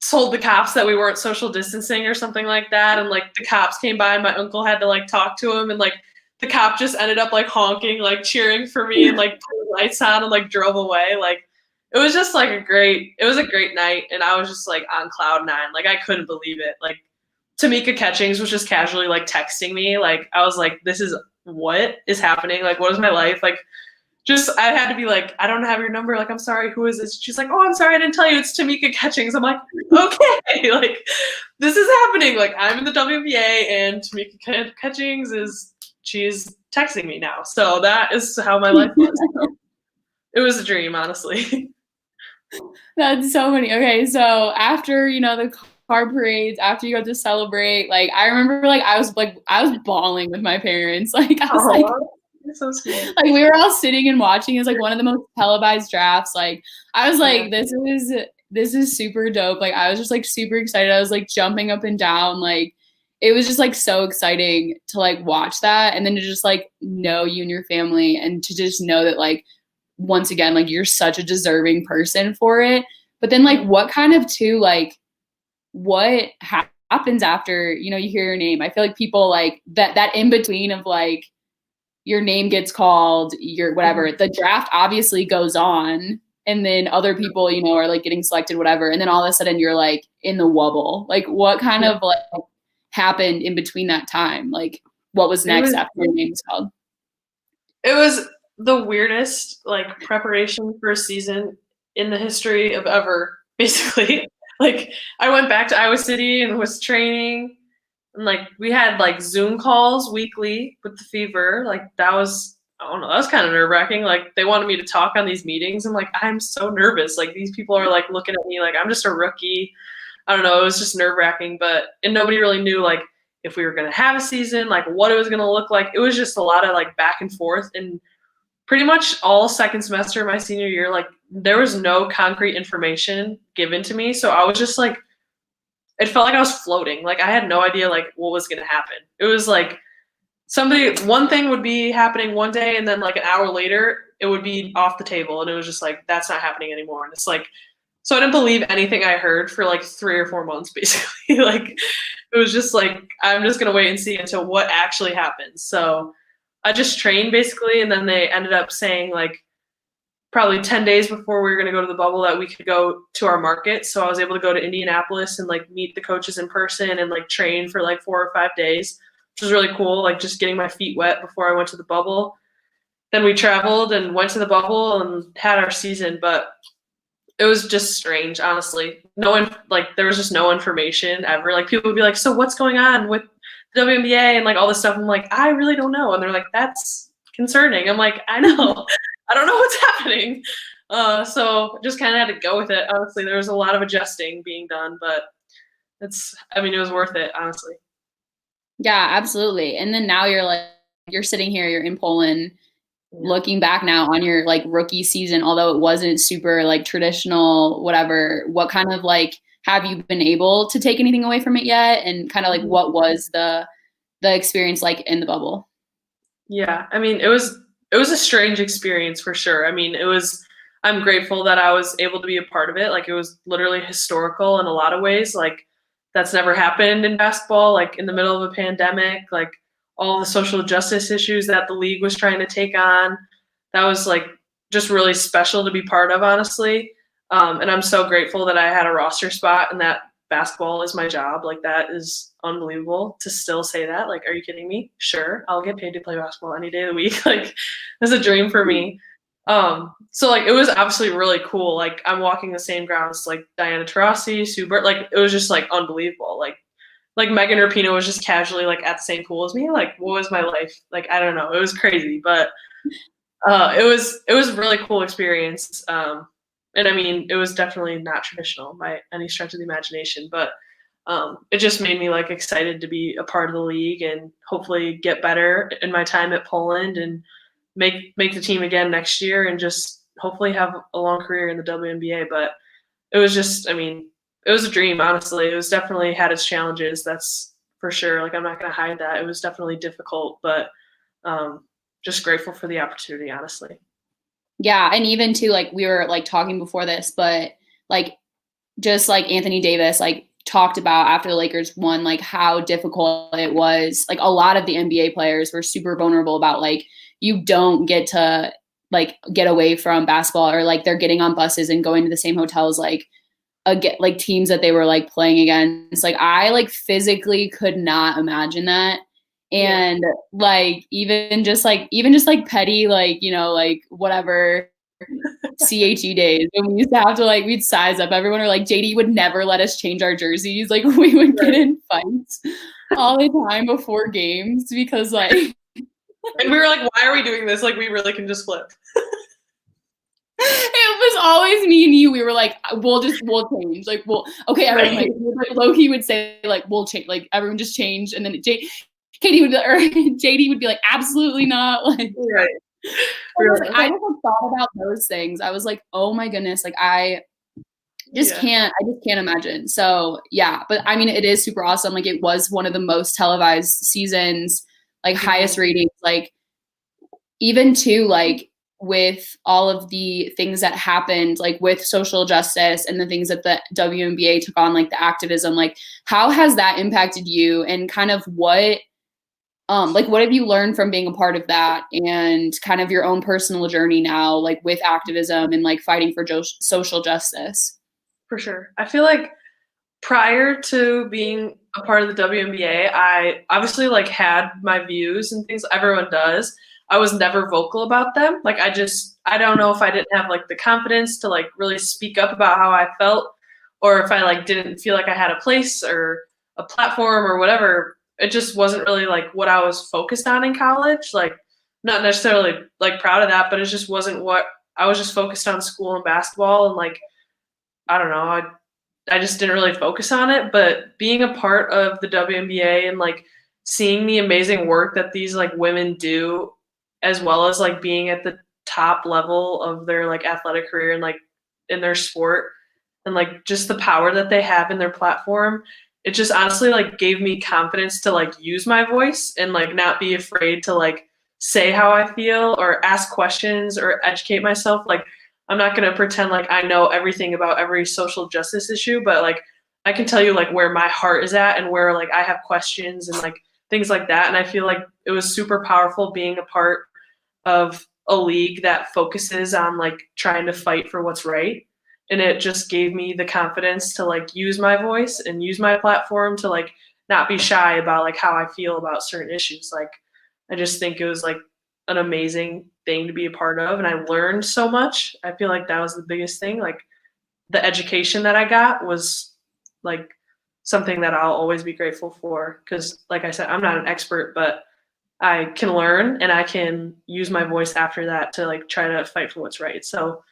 told the cops that we weren't social distancing or something like that, and like the cops came by and my uncle had to like talk to him, and like the cop just ended up like honking, like cheering for me, and like put the lights on and like drove away. Like it was just like it was a great night, and I was just like on cloud nine. Like I couldn't believe it. Like Tamika Catchings was just casually like texting me. Like I was like, this is what is happening? Like what is my life? Like just I had to be like, I don't have your number. Like, I'm sorry, who is this? She's like, oh, I'm sorry, I didn't tell you. It's Tamika Catchings. I'm like, okay, like this is happening. Like I'm in the WNBA and Tamika Catchings she's texting me now. So that is how my life was. So it was a dream, honestly. That's so funny. Okay, so after, you know, the car parades, after you got to celebrate, like I remember I was bawling with my parents. Like I was like, you're so sweet. like we were all sitting and watching. It was like one of the most televised drafts. Like I was like, this is super dope. Like I was just like super excited. I was like jumping up and down. Like it was just like so exciting to like watch that, and then to just like know you and your family, and to just know that like once again, like you're such a deserving person for it. But then like what kind of too, like what happens after, you know, you hear your name? I feel like people like that in between of like your name gets called, your whatever, the draft obviously goes on, and then other people, you know, are like getting selected, whatever, and then all of a sudden you're like in the wubble. Like what kind of like happened in between that time? Like what was next after your name was called? It was the weirdest like preparation for a season in the history of ever, basically. Like I went back to Iowa City and was training, and like we had like Zoom calls weekly with the Fever. Like that was, I don't know, that was kind of nerve-wracking. Like they wanted me to talk on these meetings. I'm like, I'm so nervous. Like these people are like looking at me like I'm just a rookie. I don't know, it was just nerve-wracking, and nobody really knew like if we were gonna have a season, like what it was gonna look like. It was just a lot of like back and forth, and pretty much all second semester of my senior year, like there was no concrete information given to me. So I was just like, it felt like I was floating. Like I had no idea like what was going to happen. It was like one thing would be happening one day, and then like an hour later it would be off the table. And it was just like, that's not happening anymore. And it's like, so I didn't believe anything I heard for like 3 or 4 months, basically. Like it was just like, I'm just going to wait and see until what actually happens. So I just trained basically, and then they ended up saying like probably 10 days before we were going to go to the bubble that we could go to our market. So I was able to go to Indianapolis and like meet the coaches in person and like train for like 4 or 5 days, which was really cool. Like just getting my feet wet before I went to the bubble. Then we traveled and went to the bubble and had our season, but it was just strange, honestly. No one, like there was just no information ever. Like people would be like, so what's going on with WNBA and like all this stuff? I'm like, I really don't know. And they're like, that's concerning. I'm like, I know. I don't know what's happening. So just kind of had to go with it. Honestly, there was a lot of adjusting being done, but it was worth it, honestly. Yeah, absolutely. And then now you're sitting here, you're in Poland, looking back now on your like rookie season, although it wasn't super like traditional, whatever, what kind of like, have you been able to take anything away from it yet? And kind of like, what was the experience like in the bubble? Yeah, I mean, it was a strange experience for sure. I mean, I'm grateful that I was able to be a part of it. Like it was literally historical in a lot of ways. Like that's never happened in basketball, like in the middle of a pandemic, like all the social justice issues that the league was trying to take on. That was like just really special to be part of, honestly. And I'm so grateful that I had a roster spot and that basketball is my job. Like, that is unbelievable to still say that. Like, are you kidding me? Sure, I'll get paid to play basketball any day of the week. Like, it's a dream for me. So like, it was absolutely really cool. Like, I'm walking the same grounds like Diana Taurasi, Sue Bird. Like, it was just like unbelievable. Like Megan Rapinoe was just casually like at the same pool as me. Like, what was my life? Like, I don't know. It was crazy, but it was a really cool experience. And I mean, it was definitely not traditional by any stretch of the imagination, but it just made me like excited to be a part of the league and hopefully get better in my time at Poland and make the team again next year and just hopefully have a long career in the WNBA. But it was just, I mean, it was a dream, honestly. It was definitely had its challenges, that's for sure. Like, I'm not going to hide that. It was definitely difficult, but just grateful for the opportunity, honestly. Yeah, and even too, like, we were like talking before this, but like, just like Anthony Davis like talked about after the Lakers won, like how difficult it was. Like, a lot of the NBA players were super vulnerable about like, you don't get to like get away from basketball, or like they're getting on buses and going to the same hotels like like teams that they were like playing against. Like, I like physically could not imagine that. And like even just like petty, like, you know, like whatever CHE days when we used to have to like, we'd size up everyone, or like JD would never let us change our jerseys. Like, we would get in fights all the time before games because like and we were like, why are we doing this? Like, we really can just flip. it was always me and you. We were like, we'll change. Like, okay, everyone, like Loki would say like, we'll change. Like, everyone just change, and then Katie would be, or JD would be like, absolutely not. Like, right. I just thought about those things. I was like, oh my goodness, like I just can't imagine. So yeah, but I mean, it is super awesome. Like, it was one of the most televised seasons, like highest ratings, like even too, like with all of the things that happened, like with social justice and the things that the WNBA took on, like the activism, like how has that impacted you, and kind of what have you learned from being a part of that, and kind of your own personal journey now, like with activism and like fighting for social justice? For sure. I feel like prior to being a part of the WNBA, I obviously like had my views and things. Everyone does. I was never vocal about them. Like, I don't know if I didn't have like the confidence to like really speak up about how I felt, or if I like didn't feel like I had a place or a platform or whatever. It just wasn't really like what I was focused on in college. Like, not necessarily like proud of that, but it just wasn't what I was just focused on, school and basketball. And like, I don't know, I just didn't really focus on it. But being a part of the WNBA and like seeing the amazing work that these like women do, as well as like being at the top level of their like athletic career and like in their sport, and like just the power that they have in their platform, it just honestly like gave me confidence to like use my voice and like not be afraid to like say how I feel or ask questions or educate myself. Like, I'm not going to pretend like I know everything about every social justice issue, but like I can tell you like where my heart is at and where like I have questions and like things like that. And I feel like it was super powerful being a part of a league that focuses on like trying to fight for what's right. And it just gave me the confidence to like use my voice and use my platform to like not be shy about like how I feel about certain issues. Like, I just think it was like an amazing thing to be a part of, and I learned so much. I feel like that was the biggest thing. Like, the education that I got was like something that I'll always be grateful for, because like I said, I'm not an expert, but I can learn and I can use my voice after that to like try to fight for what's right. So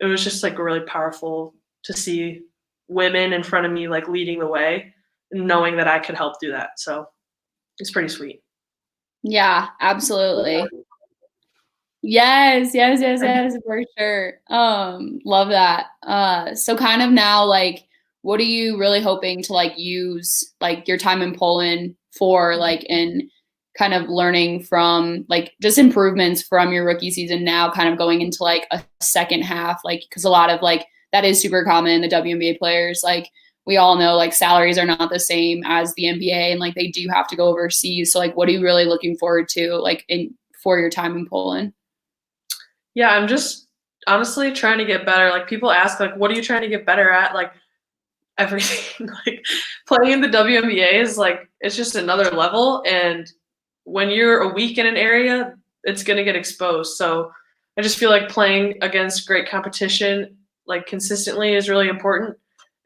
it was just like really powerful to see women in front of me like leading the way and knowing that I could help do that. So it's pretty sweet. Yeah, absolutely. Yes, for sure. Love that. So kind of now, like, what are you really hoping to like use like your time in Poland for, like, in kind of learning from like just improvements from your rookie season now, kind of going into like a second half, like, because a lot of like that is super common. The WNBA players, like, we all know like salaries are not the same as the NBA, and like they do have to go overseas. So like, what are you really looking forward to like for your time in Poland? Yeah, I'm just honestly trying to get better. Like, people ask like, what are you trying to get better at? Like, everything. Like playing in the WNBA is like it's just another level, and when you're a weak in an area, it's gonna get exposed. So I just feel like playing against great competition like consistently is really important.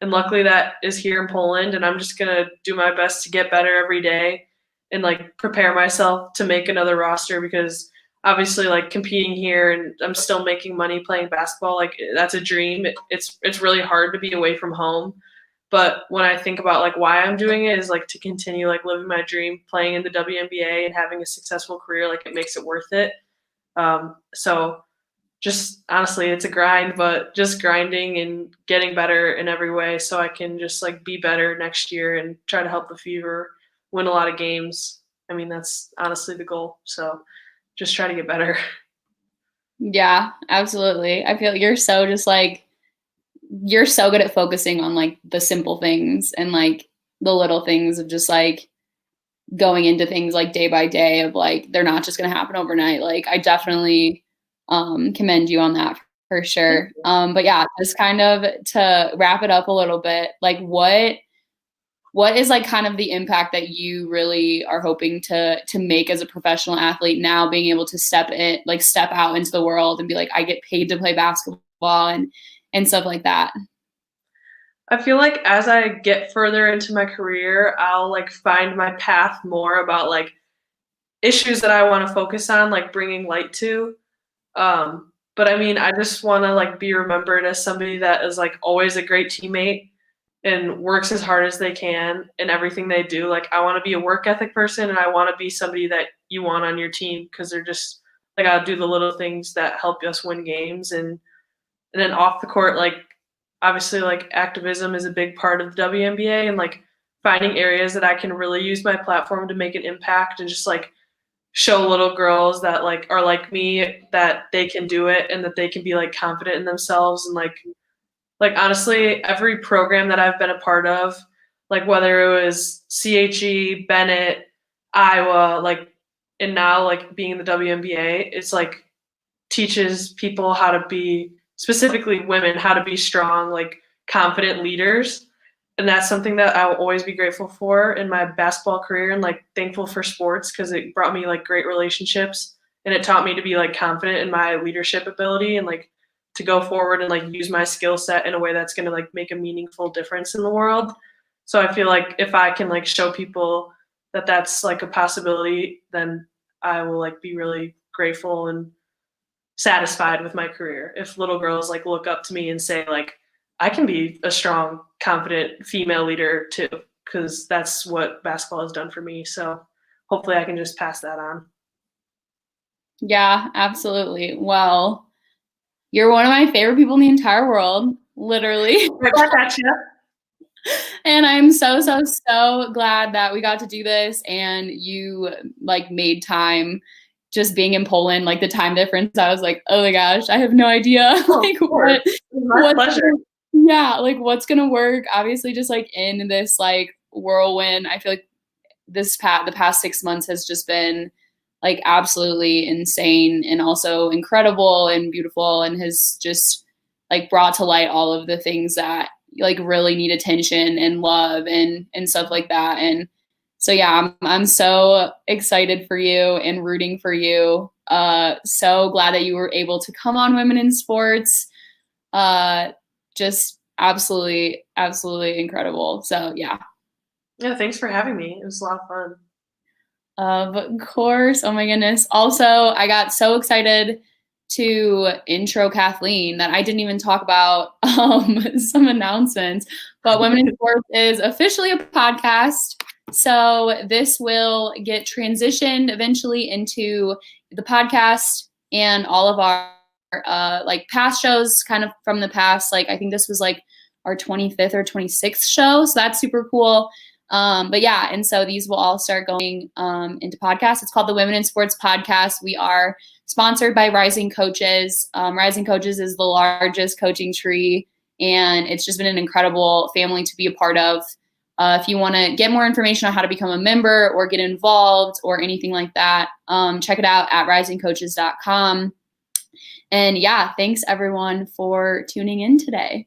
And luckily that is here in Poland, and I'm just gonna do my best to get better every day and like prepare myself to make another roster, because obviously like competing here and I'm still making money playing basketball, like that's a dream. It's really hard to be away from home. But when I think about like why I'm doing it is like to continue like living my dream, playing in the WNBA and having a successful career, like it makes it worth it. So just honestly, it's a grind, but just grinding and getting better in every way so I can just like be better next year and try to help the Fever win a lot of games. I mean, that's honestly the goal. So just try to get better. Yeah, absolutely. I feel you're so just like, you're so good at focusing on like the simple things and like the little things of just like going into things like day by day of like, they're not just going to happen overnight. Like I definitely commend you on that for sure. But yeah, just kind of to wrap it up a little bit, like what is like kind of the impact that you really are hoping to make as a professional athlete now, being able to step out into the world and be like, I get paid to play basketball and stuff like that? I feel like as I get further into my career, I'll like find my path more about like issues that I want to focus on, like bringing light to. But I mean, I just want to like be remembered as somebody that is like always a great teammate and works as hard as they can in everything they do. Like I want to be a work ethic person, and I want to be somebody that you want on your team, because they're just like I'll do the little things that help us win games. And then off the court, like obviously like activism is a big part of the WNBA, and like finding areas that I can really use my platform to make an impact and just like show little girls that like are like me that they can do it and that they can be like confident in themselves. And like honestly, every program that I've been a part of, like whether it was CHE, Bennett, Iowa, like and now like being in the WNBA, it's like teaches people how to be, specifically women, how to be strong, like confident leaders. And that's something that I will always be grateful for in my basketball career, and like thankful for sports, because it brought me like great relationships, and it taught me to be like confident in my leadership ability and like to go forward and like use my skill set in a way that's going to like make a meaningful difference in the world. So I feel like if I can like show people that that's like a possibility, then I will like be really grateful and satisfied with my career. If little girls like look up to me and say like, I can be a strong, confident female leader too, because that's what basketball has done for me. So hopefully I can just pass that on. Yeah, absolutely. Well, you're one of my favorite people in the entire world, literally. And I'm so glad that we got to do this and you like made time. Just being in Poland, like the time difference, I was like, oh my gosh, I have no idea. Like my pleasure. Yeah, like what's gonna work? Obviously, just like in this like whirlwind, I feel like the past 6 months has just been like absolutely insane and also incredible and beautiful, and has just like brought to light all of the things that like really need attention and love and stuff like that. And so yeah, I'm so excited for you and rooting for you. So glad that you were able to come on Women in Sports. Just absolutely incredible. So yeah. Yeah, thanks for having me. It was a lot of fun. Of course. Oh my goodness. Also, I got so excited to intro Kathleen that I didn't even talk about some announcements. But Women in Sports is officially a podcast. So this will get transitioned eventually into the podcast, and all of our like past shows kind of from the past. Like I think this was like our 25th or 26th show. So that's super cool. But yeah, and so these will all start going into podcasts. It's called the Women in Sports Podcast. We are sponsored by Rising Coaches. Rising Coaches is the largest coaching tree, and it's just been an incredible family to be a part of. If you want to get more information on how to become a member or get involved or anything like that, check it out at risingcoaches.com. And yeah, thanks everyone for tuning in today.